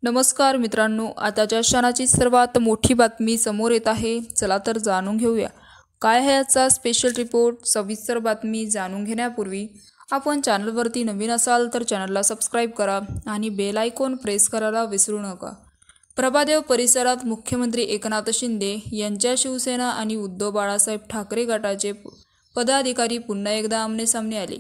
नमस्कार मित्रांनो, आताच्या क्षणाची सर्वात मोठी बातमी समोर येत आहे. चला तर जाणून घेऊया काय आहे आजचा स्पेशल रिपोर्ट. सविस्तर बातमी जाणून घेण्यापूर्वी आपण चॅनलवरती नवीन असाल तर चॅनलला सबस्क्राईब करा आणि बेल आयकॉन प्रेस करायला विसरू नका. प्रभादेव परिसरात मुख्यमंत्री एकनाथ शिंदे यांच्या शिवसेना आणि उद्धव बाळासाहेब ठाकरे गटाचे पदाधिकारी पुन्हा एकदा आमनेसामने आले.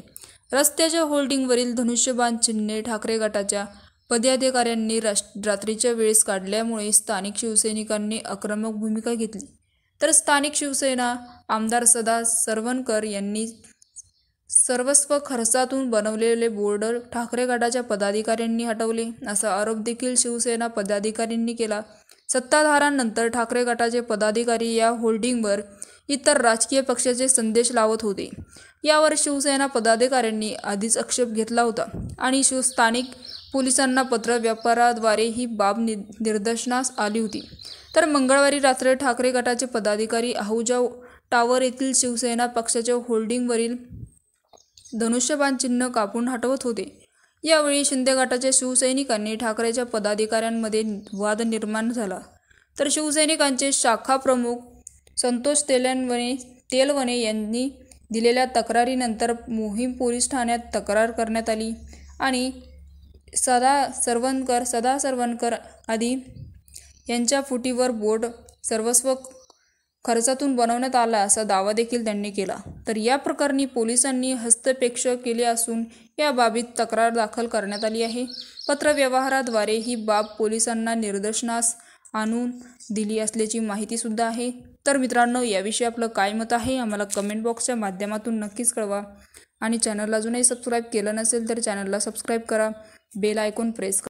रस्त्याच्या होल्डिंगवरील धनुष्यबाण चिन्हे ठाकरे गटाच्या पदाधिकाऱ्यांनी रात्रीच्या वेळेस काढल्यामुळे स्थानिक शिवसैनिकांनी आक्रमक भूमिका घेतली. तर स्थानिक शिवसेना आमदार सदा सरवणकर यांनी सर्वस्व खर्चातून बनवलेले बोर्ड ठाकरे गटाच्या पदाधिकाऱ्यांनी हटवले, असा आरोप देखील शिवसेना पदाधिकाऱ्यांनी केला. सत्ताधाऱ्यांनंतर ठाकरे गटाचे पदाधिकारी या होल्डिंगवर इतर राजकीय पक्षाचे संदेश लावत होते. यावर शिवसेना पदाधिकाऱ्यांनी आधीच आक्षेप घेतला होता आणि स्थानिक पोलिसांना पत्र व्यापाराद्वारे ही बाब निदर्शनास आली होती. तर मंगळवारी रात्री ठाकरे गटाचे पदाधिकारी आहुजा टावर येथील शिवसेना पक्षाच्या होल्डिंगवरील धनुष्यबाण चिन्ह कापून हटवत होते. यावेळी शिंदे गटाच्या शिवसैनिकांनी ठाकरेच्या पदाधिकाऱ्यांमध्ये वाद निर्माण झाला. तर शिवसैनिकांचे शाखा प्रमुख संतोष तेलवणे यांनी दिलेल्या तक्रारीनंतर मोहीम पोलीस ठाण्यात तक्रार करण्यात आली आणि सदा सरवणकर आदी यांच्या फुटीवर बोर्ड सर्वस्व खर्चातून बनवण्यात आला असा दावा देखील त्यांनी केला. तर या प्रकरणी पोलिसांनी हस्तक्षेप केले असून या बाबीत तक्रार दाखल करण्यात आली आहे. पत्रव्यवहाराद्वारे ही बाब पोलिसांना निदर्शनास आणून दिली असल्याची माहिती सुद्धा आहे. तर मित्रांनो, याविषयी आपलं काय मत आहे आम्हाला कमेंट बॉक्सच्या माध्यमातून नक्कीच कळवा आणि चॅनलला अजूनही सबस्क्राईब केलं नसेल तर चॅनलला सबस्क्राईब करा, बेल आयकॉन प्रेस करा.